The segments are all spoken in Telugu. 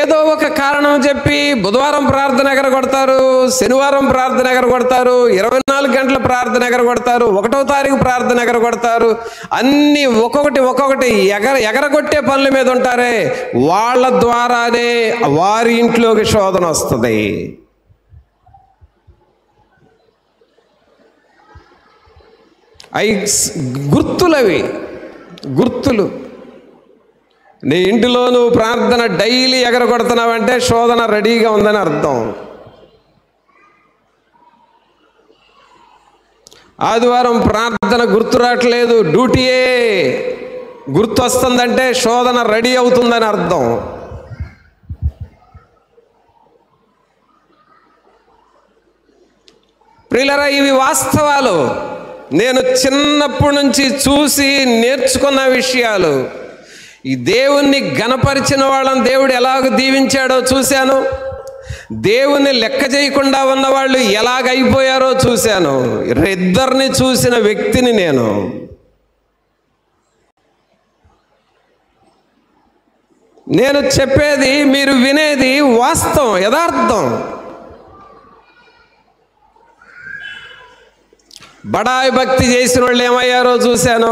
ఏదో ఒక కారణం చెప్పి బుధవారం ప్రార్థన ఎగరగొడతారు, శనివారం ప్రార్థన ఎగరగొడతారు, 24 గంటల ప్రార్థన ఎగరగొడతారు, 1వ తారీఖు ప్రార్థన ఎగరగొడతారు. అన్నీ ఒక్కొక్కటి ఎగరగొట్టే పనుల మీద ఉంటారే, వాళ్ళ ద్వారానే వారి ఇంట్లోకి శోధన వస్తుంది. గుర్తులవి గుర్తులు. నీ ఇంటిలో నువ్వు ప్రార్థన డైలీ ఎగరగొడుతున్నావంటే శోధన రెడీగా ఉందని అర్థం. ఆదివారం ప్రార్థన గుర్తు రావట్లేదు, డ్యూటీయే గుర్తు వస్తుందంటే శోధన రెడీ అవుతుందని అర్థం. ప్రియులారా, ఇవి వాస్తవాలు. నేను చిన్నప్పటి నుంచి చూసి నేర్చుకున్న విషయాలు. ఈ దేవుణ్ణి గణపరిచిన వాళ్ళని దేవుడు ఎలాగ దీవించాడో చూశాను. దేవుణ్ణి లెక్క చేయకుండా ఉన్నవాళ్ళు ఎలాగైపోయారో చూశాను. ఇద్దరిని చూసిన వ్యక్తిని నేను చెప్పేది మీరు వినేది వాస్తవం, యథార్థం. బడాయి భక్తి చేసిన వాళ్ళు ఏమయ్యారో చూశాను,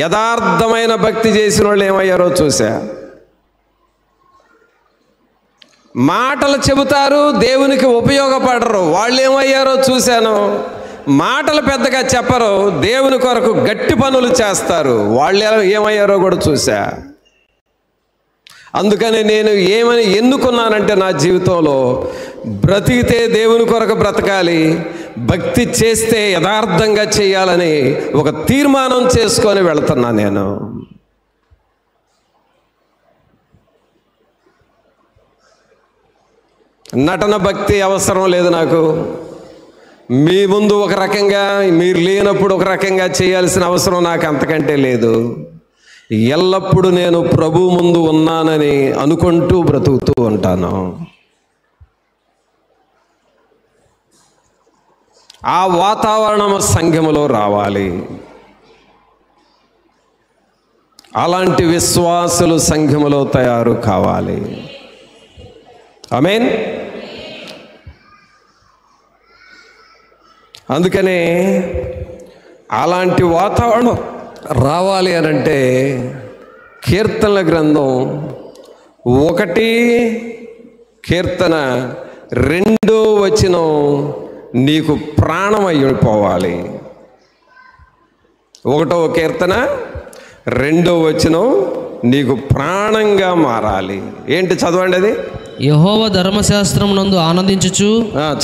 యథార్థమైన భక్తి చేసిన వాళ్ళు ఏమయ్యారో చూశా. మాటలు చెబుతారు, దేవునికి ఉపయోగపడరు, వాళ్ళు ఏమయ్యారో చూశాను. మాటలు పెద్దగా చెప్పరు, దేవుని కొరకు గట్టి పనులు చేస్తారు, వాళ్ళు ఏమయ్యారో కూడా చూశా. అందుకని నేను ఎన్నుకున్నానంటే నా జీవితంలో బ్రతికితే దేవుని కొరకు బ్రతకాలి, భక్తి చేస్తే యథార్థంగా చేయాలని ఒక తీర్మానం చేసుకొని వెళ్తున్నా. నేను నటన భక్తి అవసరం లేదు నాకు. మీ ముందు ఒక రకంగా, మీరు లేనప్పుడు ఒక రకంగా చేయాల్సిన అవసరం నాకు అంతకంటే లేదు. ఎల్లప్పుడూ నేను ప్రభు ముందు ఉన్నానని అనుకుంటూ బ్రతుకుతూ ఉంటాను. ఆ వాతావరణం సంఘములో రావాలి. అలాంటి విశ్వాసులు సంఘములో తయారు కావాలి. ఆమేన్. అందుకనే అలాంటి వాతావరణం రావాలి అనంటే కీర్తనల గ్రంథం 1 కీర్తన 2వ వచనం నీకు ప్రాణమైపోవాలి. 1వ కీర్తన 2వ వచనం నీకు ప్రాణంగా మారాలి. ఏంటి చదవండి అది. యెహోవా ధర్మశాస్త్రమునందు ఆనందించుచు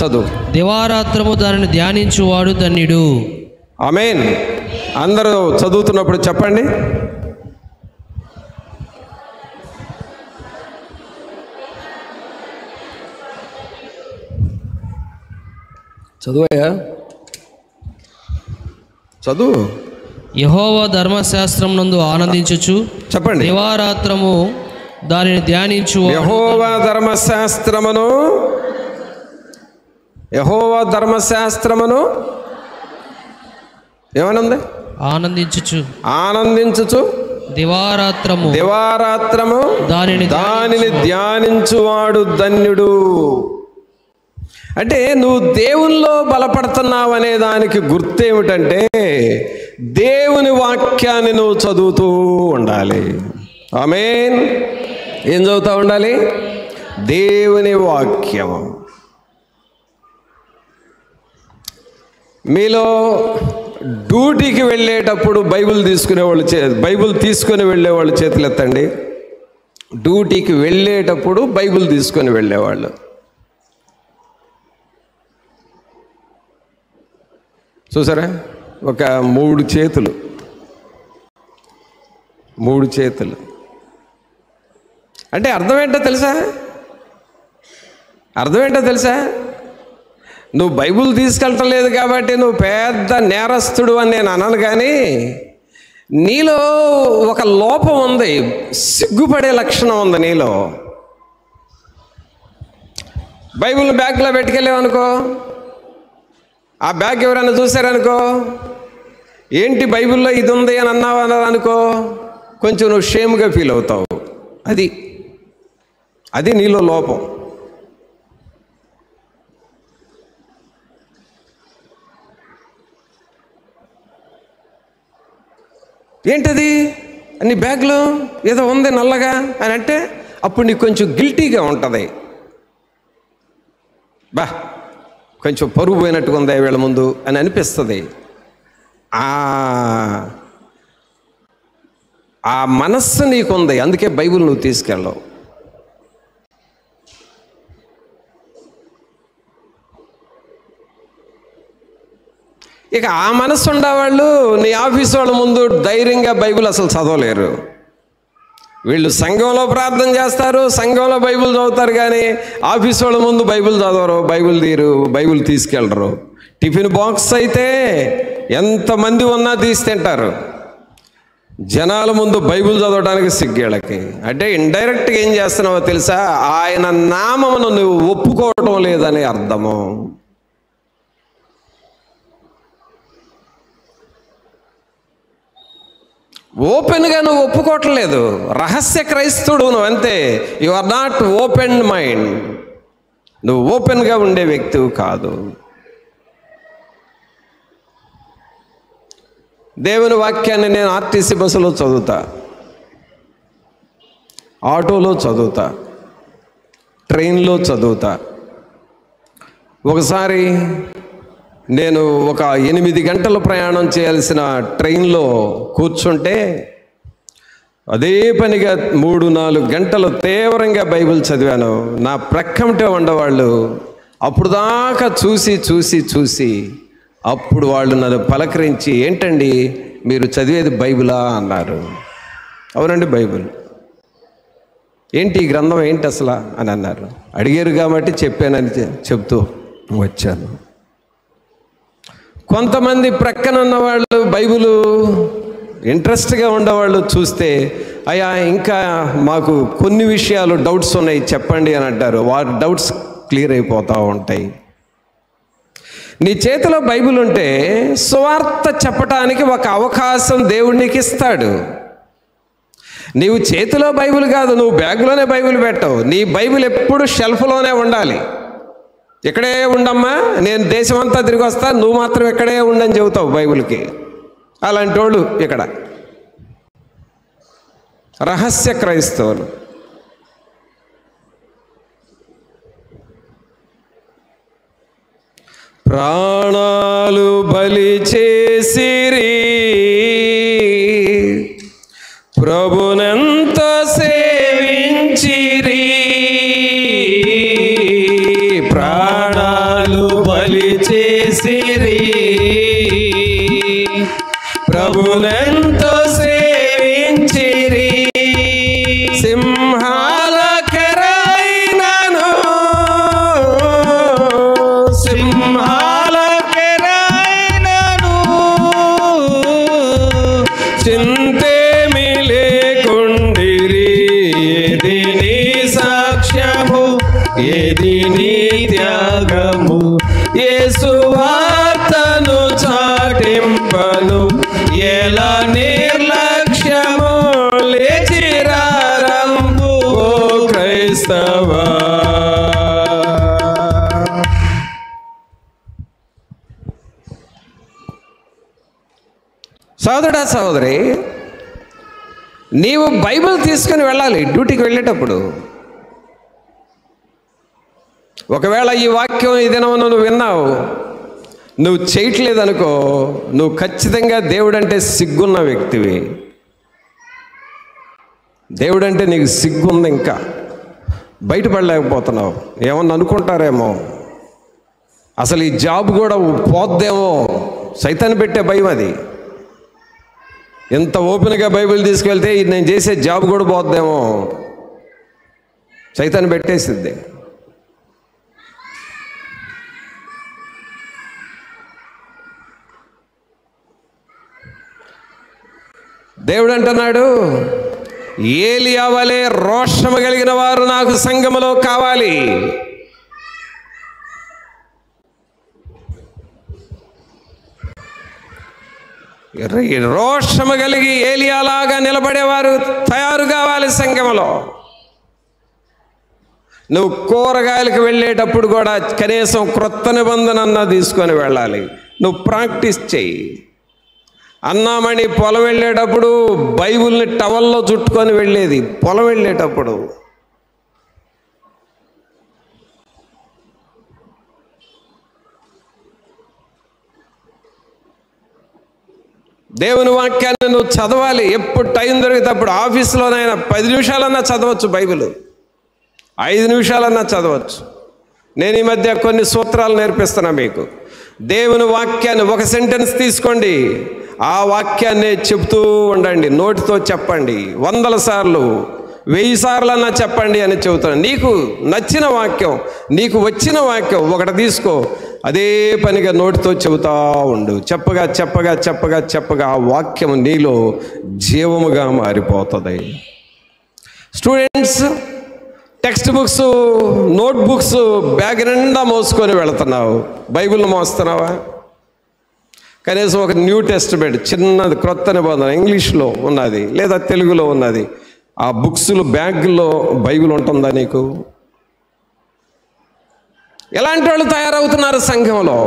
చదువు. దివారాత్రము దానిని ధ్యానించువాడు ధన్యుడు. ఆమేన్. అందరూ చదువుతున్నప్పుడు చెప్పండి. చదువయ్యా, చదువు. యెహోవా ధర్మశాస్త్రమునందు ఆనందించుచు చెప్పండి. దివారాత్రము దానిని ధ్యానించు. యెహోవా ధర్మశాస్త్రమును ఏమనుంది? ఆనందించుచు దివారాత్రము దానిని ధ్యానించువాడు ధన్యుడు. అంటే నువ్వు దేవునిలో బలపడుతున్నావు అనే దానికి గుర్తేమిటంటే దేవుని వాక్యాన్ని నువ్వు చదువుతూ ఉండాలి. ఆమేన్. ఏం చదువుతూ ఉండాలి? దేవుని వాక్యం. మీలో డ్యూటీకి వెళ్ళేటప్పుడు బైబిల్ తీసుకుని వెళ్ళేవాళ్ళు చేతులు ఎత్తండి. డ్యూటీకి వెళ్ళేటప్పుడు బైబిల్ తీసుకొని వెళ్ళేవాళ్ళు. చూసారా? ఒక 3 చేతులు. అంటే అర్థం ఏంటో తెలుసా? నువ్వు బైబిల్ తీసుకెళ్ళటం లేదు కాబట్టి నువ్వు పెద్ద నేరస్తుడు అని నేను అనను, కానీ నీలో ఒక లోపం ఉంది, సిగ్గుపడే లక్షణం ఉంది నీలో. బైబిల్ బ్యాగ్లో పెట్టుకెళ్ళావనుకో, ఆ బ్యాగ్ ఎవరైనా చూసారనుకో, ఏంటి బైబిల్లో ఇది ఉంది అని అన్నావు అనుకో, కొంచెం నువ్వు షేమ్గా ఫీల్ అవుతావు. అది నీలో లోపం. ఏంటది నీ బ్యాగ్లో ఏదో ఉంది నల్లగా అని అంటే అప్పుడు నీకు కొంచెం గిల్టీగా ఉంటుంది. కొంచెం పరుగు పోయినట్టుగా ఉంది వీళ్ళ ముందు అని అనిపిస్తుంది. ఆ మనస్సు నీకుంది, అందుకే బైబిల్ నువ్వు తీసుకెళ్ళవు. ఇక ఆ మనస్సు ఉండేవాళ్ళు నీ ఆఫీస్ వాళ్ళ ముందు ధైర్యంగా బైబిల్ అసలు చదవలేరు. వీళ్ళు సంఘంలో ప్రార్థన చేస్తారు, సంఘంలో బైబిల్ చదువుతారు, కానీ ఆఫీస్ వాళ్ళ ముందు బైబిల్ చదవరు, బైబిల్ తీరు, బైబిల్ తీసుకెళ్ళరు. టిఫిన్ బాక్స్ అయితే ఎంతమంది ఉన్నా తీసి తింటారు. జనాల ముందు బైబిల్ చదవడానికి సిగ్గేళ్ళకి. అంటే ఇండైరెక్ట్గా ఏం చేస్తున్నావో తెలుసా? ఆయన నామమును నువ్వు ఒప్పుకోవటం లేదని అర్థము. ఓపెన్గా నువ్వు ఒప్పుకోవట్లేదు. రహస్య క్రైస్తవుడు నువ్వు, అంతే. You are not open mind. నువ్వు ఓపెన్గా ఉండే వ్యక్తివి కాదు. దేవుని వాక్యాన్ని నేను ఆర్టీసీ బస్సులో చదువుతా, ఆటోలో చదువుతా, ట్రైన్లో చదువుతా. ఒకసారి నేను ఒక 8 గంటలు ప్రయాణం చేయాల్సిన ట్రైన్లో కూర్చుంటే అదే పనిగా 3-4 గంటలు తీవ్రంగా బైబిల్ చదివాను. నా ప్రక్కమిటే ఉండేవాళ్ళు అప్పుడు దాకా చూసి అప్పుడు వాళ్ళు నన్ను పలకరించి, ఏంటండి మీరు చదివేది బైబిలా అన్నారు. అవునండి బైబిల్. ఏంటి ఈ గ్రంథం ఏంటి అసలు అని అన్నారు. అడిగారు కాబట్టి చెప్పానని చెప్తూ వచ్చాను. కొంతమంది ప్రక్కన ఉన్నవాళ్ళు బైబిల్ ఇంట్రెస్ట్గా ఉండేవాళ్ళు చూస్తే, అయ్యా ఇంకా మాకు కొన్ని విషయాలు డౌట్స్ ఉన్నాయి చెప్పండి అని అంటారు. వారి డౌట్స్ క్లియర్ అయిపోతూ ఉంటాయి. నీ చేతిలో బైబిల్ ఉంటే సువార్త చెప్పటానికి ఒక అవకాశం దేవుడు నీకు ఇస్తాడు. నీవు చేతిలో బైబిల్ కాదు, నువ్వు బ్యాగ్లోనే బైబిల్ పెట్టవు. నీ బైబిల్ ఎప్పుడు షెల్ఫ్లోనే ఉండాలి. ఇక్కడే ఉండమ్మా, నేను దేశమంతా తిరిగి వస్తా, నువ్వు మాత్రం ఇక్కడే ఉండని చెబుతావు బైబిల్కి. అలాంటి వాళ్ళు ఇక్కడ రహస్య క్రైస్తవులు. ప్రాణాలు బలి చేసిరి, ప్రభునెంతో సేవించిరి. ప్రాణాలు బలి చేసిరి, ప్రభునెంతో సేవించిరి. సింహాల కెరైనను, సింహాల కెరైనను, చింతేమి లేకుండిరి. ఏది నీ సాక్ష్యము, ఏది నీ త్యాగము, యేసు వార్తను చాటింపను ఎలా నిర్లక్ష్యము. లేచిరారంబు ఓ క్రైస్తవా. సోదరుడా సోదరి, నీవు బైబిల్ తీసుకుని వెళ్ళాలి డ్యూటీకి వెళ్ళేటప్పుడు. ఒకవేళ ఈ వాక్యం ఇదేనో నువ్వు విన్నావు, నువ్వు చేయట్లేదనుకో, నువ్వు ఖచ్చితంగా దేవుడంటే సిగ్గున్న వ్యక్తివి. దేవుడంటే నీకు సిగ్గుంది, ఇంకా బయటపడలేకపోతున్నావు. ఏమన్నా అనుకుంటారేమో, అసలు ఈ జాబ్ కూడా పోద్దేమో, సైతాన్ని పెట్టే భయం అది. ఎంత ఓపెన్గా బైబిల్ తీసుకెళ్తే నేను చేసే జాబ్ కూడా పోద్దేమో, సైతాన్ని పెట్టేసిద్ది. దేవుడు అంటున్నాడు, ఏలియా వలె రోషము కలిగిన వారు నాకు సంఘములో కావాలి. రోషము కలిగి ఏలియాలాగా నిలబడేవారు తయారు కావాలి సంఘములో. నువ్వు కూరగాయలకు వెళ్ళేటప్పుడు కూడా కనీసం క్రొత్త నిబంధన తీసుకొని వెళ్ళాలి. నువ్వు ప్రాక్టీస్ చెయ్యి. అన్నామణి పొలం వెళ్ళేటప్పుడు బైబిల్ని టవల్లో చుట్టుకొని వెళ్ళేది పొలం వెళ్ళేటప్పుడు. దేవుని వాక్యాన్ని నువ్వు చదవాలి. ఎప్పుడు టైం దొరికితే అప్పుడు. ఆఫీసులోనైనా 10 నిమిషాలన్నా చదవచ్చు బైబిల్, 5 నిమిషాలన్నా చదవచ్చు. నేను ఈ మధ్య కొన్ని సూత్రాలు నేర్పిస్తున్నా మీకు. దేవుని వాక్యాన్ని ఒక సెంటెన్స్ తీసుకోండి, ఆ వాక్యాన్ని చెప్తూ ఉండండి. నోటితో చెప్పండి, 100 సార్లు 1000 సార్లన్నా చెప్పండి అని చెబుతాను. నీకు నచ్చిన వాక్యం, నీకు వచ్చిన వాక్యం ఒకటి తీసుకో, అదే పనిగా నోటితో చెబుతా ఉండు. చెప్పగా చెప్పగా చెప్పగా చెప్పగా ఆ వాక్యం నీలో జీవముగా మారిపోతుంది. Students, text books, note books bag నిండా మోసుకొని వెళుతున్నావు. బైబిల్ని మోస్తున్నావా? కనీసం ఒక న్యూ టెస్ట్మెంట్ చిన్నది, క్రొత్త నిబంధన ఇంగ్లీష్లో ఉన్నది లేదా తెలుగులో ఉన్నది, ఆ బుక్స్లు బ్యాగ్లో బైబిల్ ఉంటుందా నీకు? ఎలాంటి వాళ్ళు తయారవుతున్నారు సంఘంలో?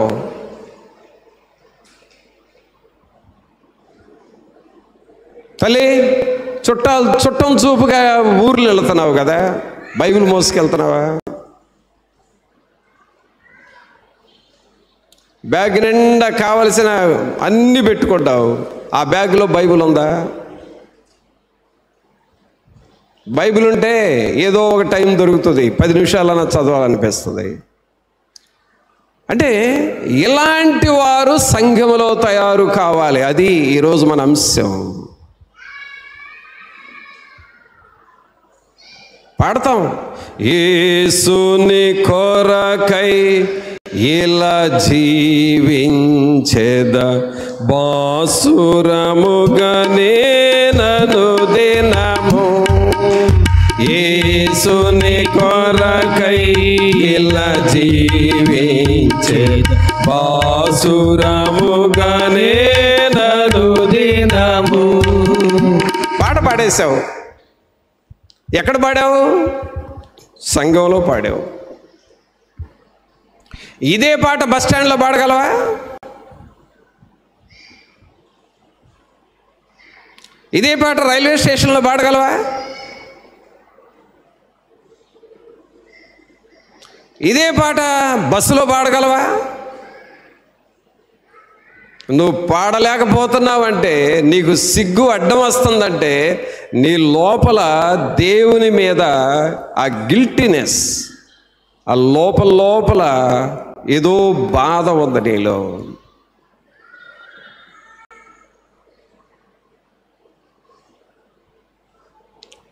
తల్లి, చుట్టం చూపుగా ఊర్లు వెళ్తున్నావు కదా, బైబిల్ మోసుకెళ్తున్నావా? బ్యాగ్ నిండా కావలసిన అన్నీ పెట్టుకుంటావు, ఆ బ్యాగ్లో బైబిల్ ఉందా? బైబిల్ ఉంటే ఏదో ఒక టైం దొరుకుతుంది, 10 నిమిషాలన్నా చదవాలనిపిస్తుంది. అంటే ఇలాంటి వారు సంఘములో తయారు కావాలి. అది ఈరోజు మన అంశం. పాడతాం, యేసుని కొరకై ఇలా జీవించేద బాసురముగనే నను దినము, యేసుని కొరకై ఇలా జీవించేద బాసురముగనే నను దినము. పాట పాడేశావు. ఎక్కడ పాడావు? సంఘంలో పాడావు. ఇదే పాట బస్ స్టాండ్లో పాడగలవా? ఇదే పాట రైల్వే స్టేషన్లో పాడగలవా? ఇదే పాట బస్సులో పాడగలవా? నువ్వు పాడలేకపోతున్నావంటే, నీకు సిగ్గు అడ్డం వస్తుందంటే, నీ లోపల దేవుని మీద ఆ గిల్టీనెస్, ఆ లోపల ఏదో బాధ ఉంది నీలో.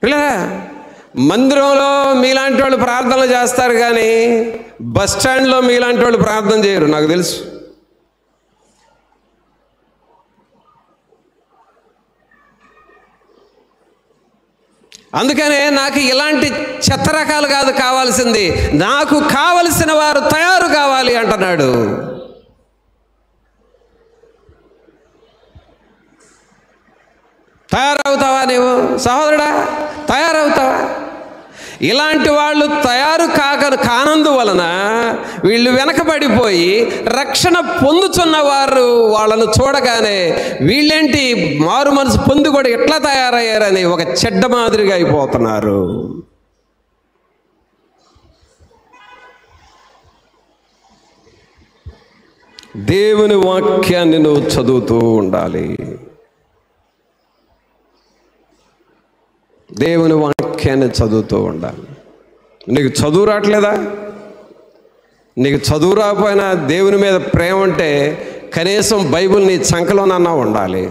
పిల్లరా, మందిరంలో మీలాంటి వాళ్ళు ప్రార్థనలు చేస్తారు కానీ బస్ స్టాండ్లో మీలాంటి వాళ్ళు ప్రార్థన చేయరు, నాకు తెలుసు. అందుకనే నాకు ఇలాంటి చెత్త రకాలు కాదు కావాల్సింది, నాకు కావలసిన వారు తయారు కావాలి అంటున్నాడు. తయారవుతావా నీవు సహోదరుడా? తయారవుతావా? ఇలాంటి వాళ్ళు తయారు కానందువలన వీళ్ళు వెనకబడిపోయి రక్షణ పొందుతున్న వారు వాళ్ళను చూడగానే వీళ్ళేంటి మారు మనసు పొంది కూడా ఎట్లా తయారయ్యారని ఒక చెడ్డ మాదిరిగా అయిపోతున్నారు. దేవుని వాక్యాన్ని నువ్వు చదువుతూ ఉండాలి. దేవుని వాక్యాన్ని చదువుతూ ఉండాలి. నీకు చదువు రావట్లేదా? నీకు చదువు రాకపోయినా దేవుని మీద ప్రేమ ఉంటే కనీసం బైబిల్ నీ చంకలోనన్నా ఉండాలి.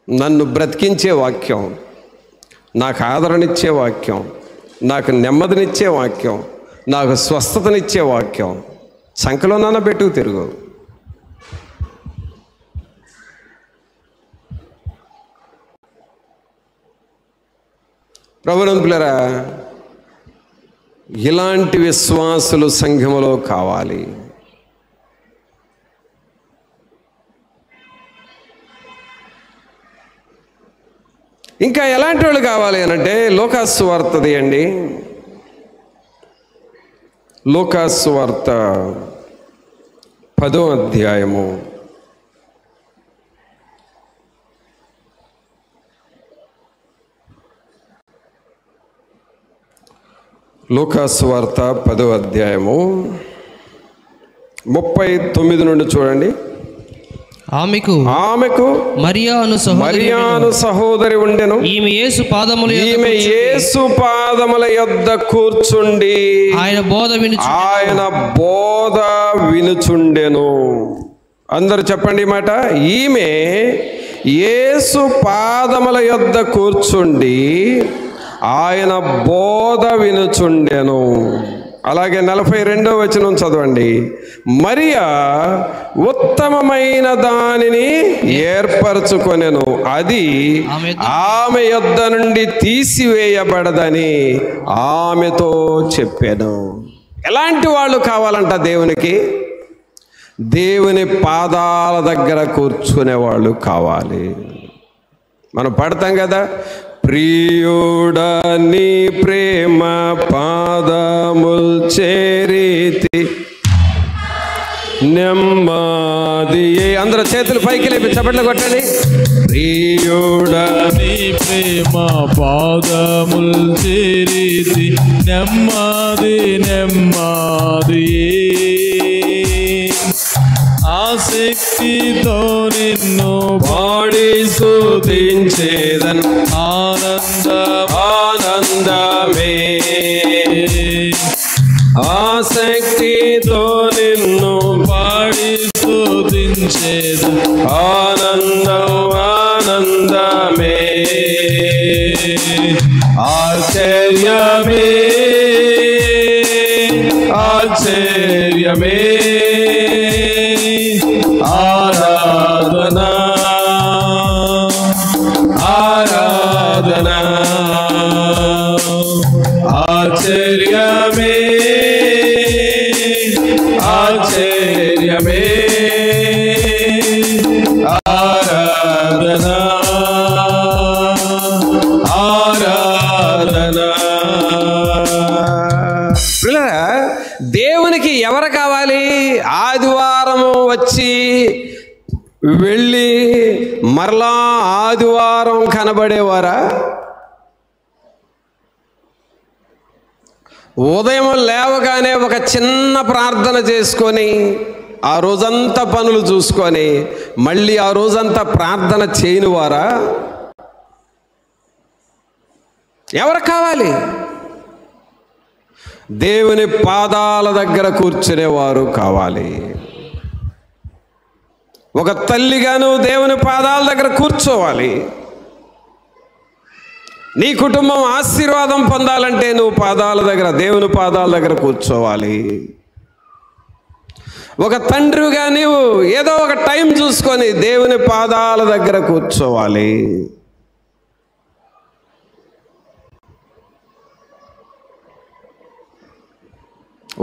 నన్ను బ్రతికించే వాక్యం, నాకు ఆదరణిచ్చే వాక్యం, నాకు నెమ్మదినిచ్చే వాక్యం, నాకు స్వస్థతనిచ్చే వాక్యం చంకలోనన్నా పెట్టుకు తిరుగు. ప్రభునందులరా, ఇలాంటి విశ్వాసులు సంఘములో కావాలి. ఇంకా ఎలాంటి వాళ్ళు కావాలి అనంటే లూకాసు వార్త తీయండి. లూకాసు వార్త 10వ అధ్యాయము. లూకాసు వార్త 10వ అధ్యాయము 39 నుండి చూడండి. ఆమెకు మరియాను సహోదరి ఉండెను. ఈమె యేసు పాదముల యొద్ద కూర్చుండి ఆయన బోధ వినుచుండెను. అందరూ చెప్పండి ఈ మాట. ఈమె యేసు పాదముల యొద్ద కూర్చుండి ఆయన బోధ వినుచుండెను. అలాగే 42వ వచనం చదవండి. మరియా ఉత్తమమైన దానిని ఏర్పరచుకొనెను, అది ఆమె యొద్ద నుండి తీసివేయబడదని ఆమెతో చెప్పాను. ఎలాంటి వాళ్ళు కావాలంట దేవునికి? దేవుని పాదాల దగ్గర కూర్చునే వాళ్ళు కావాలి. మనం పడతాం కదా, ప్రియుడా నీ ప్రేమ పాదముల్ చేరితి నెమ్మది. అందరూ చేతులు పైకి లేపి చప్పట్లు కొట్టండి. ప్రియుడా నీ ప్రేమ పాదముల్ చేరితి నెమ్మది నెమ్మది. ఆసక్తితో నిన్ను పాడి స్తుతించేదన్ ఆనందమే. ఆసక్తితో నిన్ను పాడి స్తుతించేదన్ ఆనందమే. ఆశ్చర్యమే ఆశ్చర్యమే. ఆరాధనా ఆరాధనా. ఆశ్చర్యమే ఆశ్చర్యమే. ఆరాధనా ఆరాధనా. పిల్లరా, దేవునికి ఎవరు కావాలి? ఆదివారము వచ్చి వెళ్ళి మరలా ఆదివారం కనబడేవారా? ఉదయం లేవగానే ఒక చిన్న ప్రార్థన చేసుకొని ఆ రోజంతా పనులు చూసుకొని మళ్ళీ ఆ రోజంతా ప్రార్థన చేయనివారా? ఎవరు కావాలి? దేవుని పాదాల దగ్గర కూర్చునేవారు కావాలి. ఒక తల్లిగా నువ్వు దేవుని పాదాల దగ్గర కూర్చోవాలి. నీ కుటుంబం ఆశీర్వాదం పొందాలంటే నువ్వు పాదాల దగ్గర, దేవుని పాదాల దగ్గర కూర్చోవాలి. ఒక తండ్రిగా నీవు ఏదో ఒక టైం చూసుకొని దేవుని పాదాల దగ్గర కూర్చోవాలి.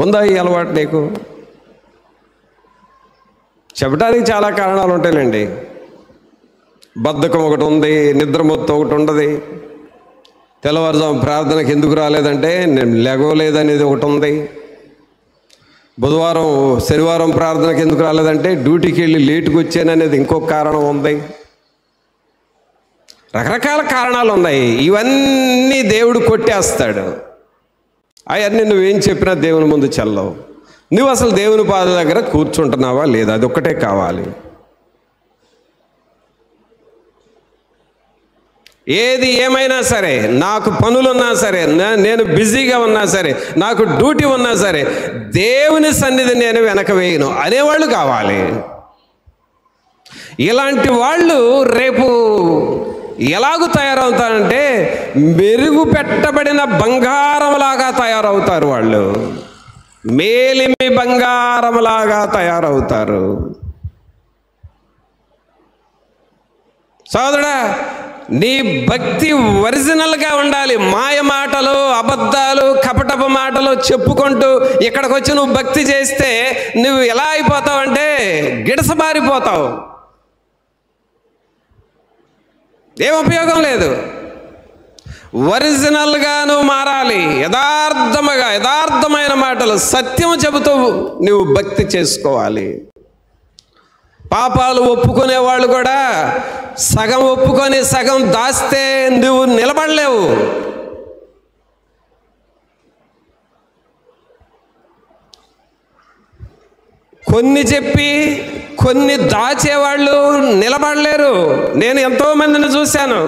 ఉందా ఈ అలవాటు నీకు? చెప్పడానికి చాలా కారణాలు ఉంటాయిలేండి. బద్ధకం ఒకటి ఉంది, నిద్రమొత్తు ఒకటి ఉండదు. తెల్లవారుజాము ప్రార్థనకి ఎందుకు రాలేదంటే నేను లెగవలేదనేది ఒకటి ఉంది. బుధవారం శనివారం ప్రార్థనకి ఎందుకు రాలేదంటే డ్యూటీకి వెళ్ళి లేటుకు వచ్చాననేది ఇంకొక కారణం ఉంది. రకరకాల కారణాలు ఉన్నాయి. ఇవన్నీ దేవుడు కొట్టేస్తాడు. అవన్నీ నువ్వేం చెప్పినా దేవుని ముందు చల్లవు. నువ్వు అసలు దేవుని పాద దగ్గర కూర్చుంటున్నావా లేదా? అది ఒక్కటే కావాలి. ఏది ఏమైనా సరే, నాకు పనులున్నా సరే, నేను బిజీగా ఉన్నా సరే, నాకు డ్యూటీ ఉన్నా సరే, దేవుని సన్నిధి నేను వెనక వేయను అనేవాళ్ళు కావాలి. ఇలాంటి వాళ్ళు రేపు ఎలాగూ తయారవుతారంటే మెరుగు పెట్టబడిన బంగారంలాగా తయారవుతారు. వాళ్ళు మేలిమి బంగారంలాగా తయారవుతారు. సోదరుడా, నీ భక్తి ఒరిజినల్గా ఉండాలి. మాయ మాటలు, అబద్ధాలు, కపటపు మాటలు చెప్పుకుంటూ ఇక్కడికి వచ్చి నువ్వు భక్తి చేస్తే నువ్వు ఎలా అయిపోతావు అంటే గిడసబారిపోతావు. ఏం ఉపయోగం లేదు. ఒరిజినల్గా నువ్వు మారాలి. యథార్థమైన మాటలు సత్యం చెబుతూ నువ్వు భక్తి చేసుకోవాలి. పాపాలు ఒప్పుకునే వాళ్ళు కూడా సగం ఒప్పుకొని సగం దాస్తే నువ్వు నిలబడలేవు. కొన్ని చెప్పి కొన్ని దాచేవాళ్ళు నిలబడలేరు. నేను ఎంతోమందిని చూశాను.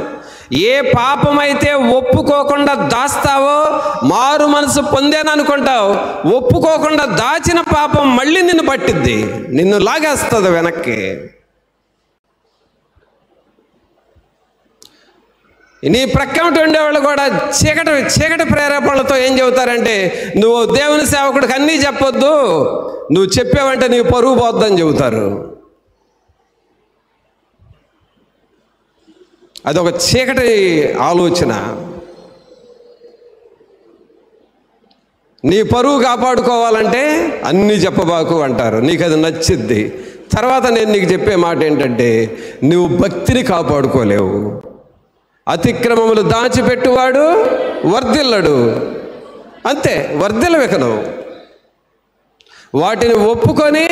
ఏ పాపమైతే ఒప్పుకోకుండా దాస్తావో మారు మనసు పొందాను అనుకుంటావు, ఒప్పుకోకుండా దాచిన పాపం మళ్ళీ నిన్ను పట్టిద్ది, నిన్ను లాగేస్తుంది వెనక్కి. నీ ప్రక్కన ఉండేవాళ్ళు కూడా చీకటి ప్రేరేపణలతో ఏం చెబుతారంటే, నువ్వు దేవుని సేవకుడికి అన్నీ చెప్పొద్దు, నువ్వు చెప్పావంటే నీ పరువు పోద్దని చెబుతారు. అదొక చీకటి ఆలోచన. నీ పరువు కాపాడుకోవాలంటే అన్నీ చెప్పబాకు అంటారు. నీకు అది నచ్చిద్ది. తర్వాత నేను నీకు చెప్పే మాట ఏంటంటే, నువ్వు భక్తిని కాపాడుకోలేవు. అతిక్రమములు దాచిపెట్టువాడు వర్ధిల్లడు. అంతే, వర్ధిల్లవికను. వాటిని ఒప్పుకొని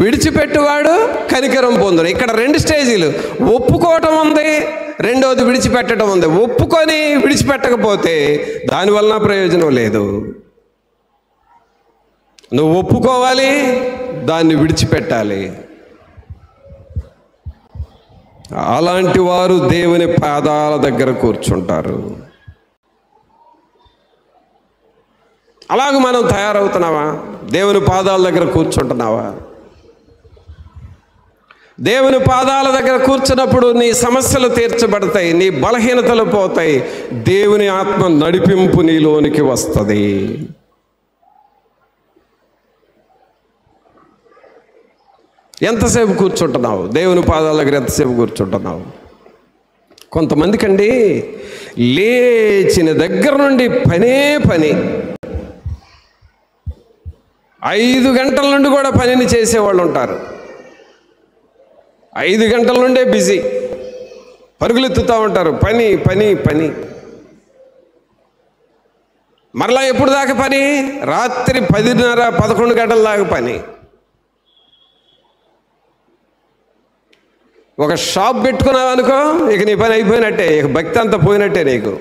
విడిచిపెట్టువాడు కనికరం పొందును. ఇక్కడ 2 స్టేజీలు, ఒప్పుకోవటం ఉంది, రెండవది విడిచిపెట్టడం ఉంది. ఒప్పుకొని విడిచిపెట్టకపోతే దానివల్ల ప్రయోజనం లేదు. నువ్వు ఒప్పుకోవాలి, దాన్ని విడిచిపెట్టాలి. అలాంటి వారు దేవుని పాదాల దగ్గర కూర్చుంటారు. అలాగే మనం తయారవుతున్నావా? దేవుని పాదాల దగ్గర కూర్చుంటున్నావా? దేవుని పాదాల దగ్గర కూర్చున్నప్పుడు నీ సమస్యలు తీర్చబడతాయి, నీ బలహీనతలు పోతాయి, దేవుని ఆత్మ నడిపింపు నీలోనికి వస్తుంది. ఎంతసేపు కూర్చుంటున్నావు దేవుని పాదాల దగ్గర? ఎంతసేపు కూర్చుంటున్నావు? కొంతమందికండి లేచిన దగ్గర నుండి పని 5 గంటల నుండి కూడా పనిని చేసేవాళ్ళు ఉంటారు. 5 గంటల నుండే బిజీ, పరుగులెత్తుతూ ఉంటారు. పని మరలా ఎప్పుడు దాకా పని? రాత్రి 10:30, 11 గంటల దాకా పని. ఒక షాప్ పెట్టుకున్నావు అనుకో, ఇక నీ పని అయిపోయినట్టే, ఇక భక్తి అంతా పోయినట్టే నీకు.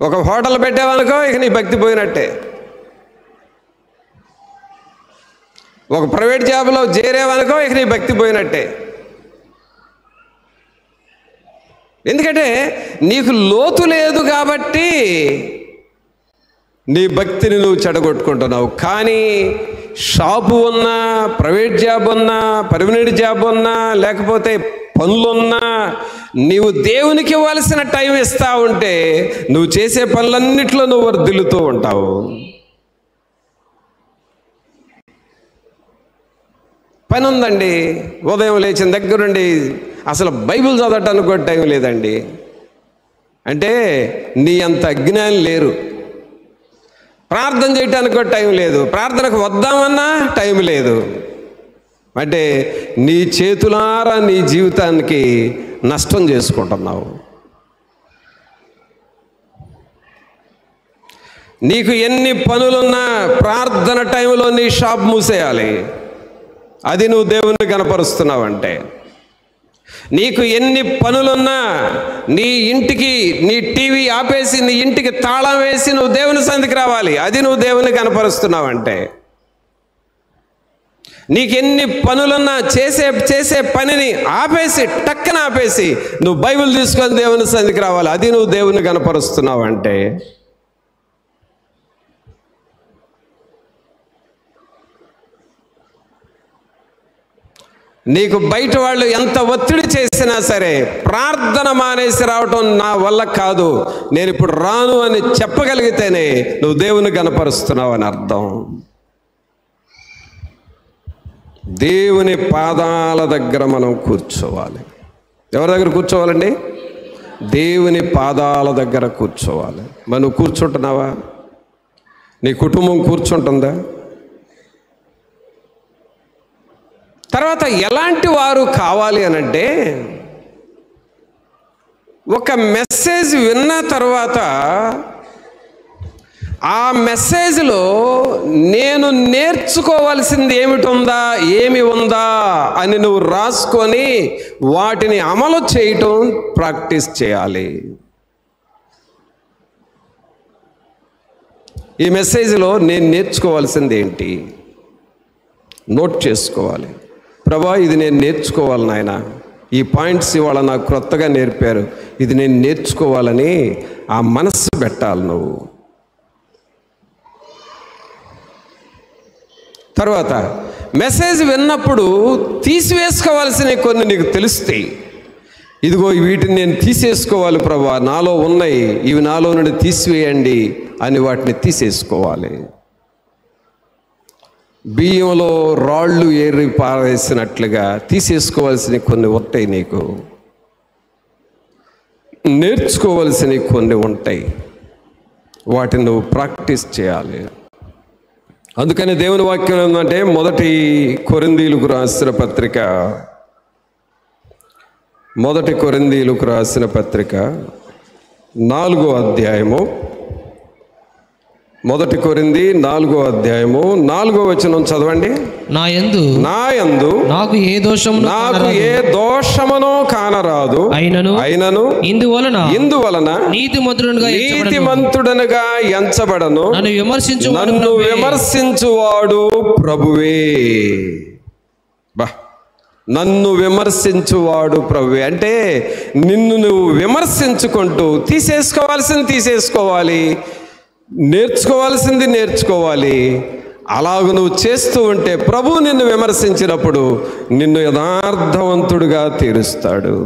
ఒక హోటల్ పెట్టావనుకో, ఇక నీ భక్తి పోయినట్టే. ఒక ప్రైవేట్ జాబ్లో చేరేవనుకో, ఇక నీ భక్తి పోయినట్టే. ఎందుకంటే నీకు లోతు లేదు కాబట్టి నీ భక్తిని నువ్వు చెడగొట్టుకుంటున్నావు. కానీ షాపు ఉన్నా, ప్రైవేట్ జాబ్ ఉన్నా, పర్మనెంట్ జాబ్ ఉన్నా, లేకపోతే పనులున్నా, నీవు దేవునికి ఇవ్వాల్సిన టైం ఇస్తా ఉంటే నువ్వు చేసే పనులన్నిట్లో నువ్వు వర్ధిల్లుతూ ఉంటావు. పని ఉందండి, ఉదయం లేచిన దగ్గర నుండి అసలు బైబిల్ చదవటానికి కూడా టైం లేదండి అంటే నీ అంత అజ్ఞానం లేరు. ప్రార్థన చేయటానికి కూడా టైం లేదు, ప్రార్థనకు వద్దామన్నా టైం లేదు. అంటే నీ చేతులారా నీ జీవితానికి నష్టం చేసుకుంటున్నావు. నీకు ఎన్ని పనులున్నా ప్రార్థన టైంలో నీ షాప్ మూసేయాలి. అది నువ్వు దేవుణ్ణి కనపరుస్తున్నావంటే. నీకు ఎన్ని పనులున్నా నీ ఇంటికి నీ టీవీ ఆపేసి నీ ఇంటికి తాళం వేసి నువ్వు దేవుని సన్నిధికి రావాలి. అది నువ్వు దేవుని కనపరుస్తున్నావంటే. నీకెన్ని పనులున్నా చేసే పనిని ఆపేసి టక్కన ఆపేసి నువ్వు బైబిల్ తీసుకొని దేవుని సన్నిధికి రావాలి. అది నువ్వు దేవుని కనపరుస్తున్నావంటే. నీకు బయట వాళ్ళు ఎంత ఒత్తిడి చేసినా సరే ప్రార్థన మానేసి రావటం నా వల్ల కాదు, నేను ఇప్పుడు రాను అని చెప్పగలిగితేనే నువ్వు దేవుని కనపరుస్తున్నావు అని అర్థం. దేవుని పాదాల దగ్గర మనం కూర్చోవాలి. ఎవరి దగ్గర కూర్చోవాలండి? దేవుని పాదాల దగ్గర కూర్చోవాలి. మరి నువ్వు కూర్చుంటున్నావా? నీ కుటుంబం కూర్చుంటుందా? తర్వాత ఎలాంటి వారు కావాలి అనంటే, ఒక మెసేజ్ విన్న తర్వాత ఆ మెసేజ్లో నేను నేర్చుకోవాల్సింది ఏమి ఉందా అని నువ్వు రాసుకొని వాటిని అమలు చేయటం ప్రాక్టీస్ చేయాలి. ఈ మెసేజ్లో నేను నేర్చుకోవాల్సింది ఏంటి నోట్ చేసుకోవాలి. ప్రభా, ఇది నేను నేర్చుకోవాలి నాయన, ఈ పాయింట్స్ ఇవాళ నాకు క్రొత్తగా నేర్పారు, ఇది నేను నేర్చుకోవాలని ఆ మనస్సు పెట్టాలి నువ్వు. తర్వాత మెసేజ్ విన్నప్పుడు తీసివేసుకోవాల్సినవి కొన్ని నీకు తెలుస్తాయి. ఇదిగో వీటిని నేను తీసేసుకోవాలి ప్రభా, నాలో ఉన్నాయి, ఇవి నాలో నుండి తీసివేయండి అని వాటిని తీసేసుకోవాలి. బియ్యంలో రాళ్ళు ఏరి పారేసినట్లుగా తీసేసుకోవాల్సినవి కొన్ని ఉంటాయి, నీకు నేర్చుకోవాల్సినవి కొన్ని ఉంటాయి, వాటిని నువ్వు ప్రాక్టీస్ చేయాలి. అందుకని దేవుని వాక్యం ఏంటంటే మొదటి కొరింథీయులకు రాసిన పత్రిక 4వ అధ్యాయము 1 కొరింథీ 4వ అధ్యాయము 4వ వచనం చదవండి. నా యందు నాకు ఏ దోషమునో కానరాదు, అయినను ఇందువలన నీతిమంతుడనుగా ఎంచబడను. నన్ను విమర్శించువాడు ప్రభువే. నన్ను విమర్శించువాడు ప్రభువే అంటే నిన్ను నువ్వు విమర్శించుకుంటూ తీసేసుకోవాల్సింది తీసేసుకోవాలి, నేర్చుకోవాల్సింది నేర్చుకోవాలి. అలాగ నువ్వు చేస్తూ ఉంటే ప్రభువు నిన్ను విమర్శించినప్పుడు నిన్ను యథార్థవంతుడిగా తీరుస్తాడు.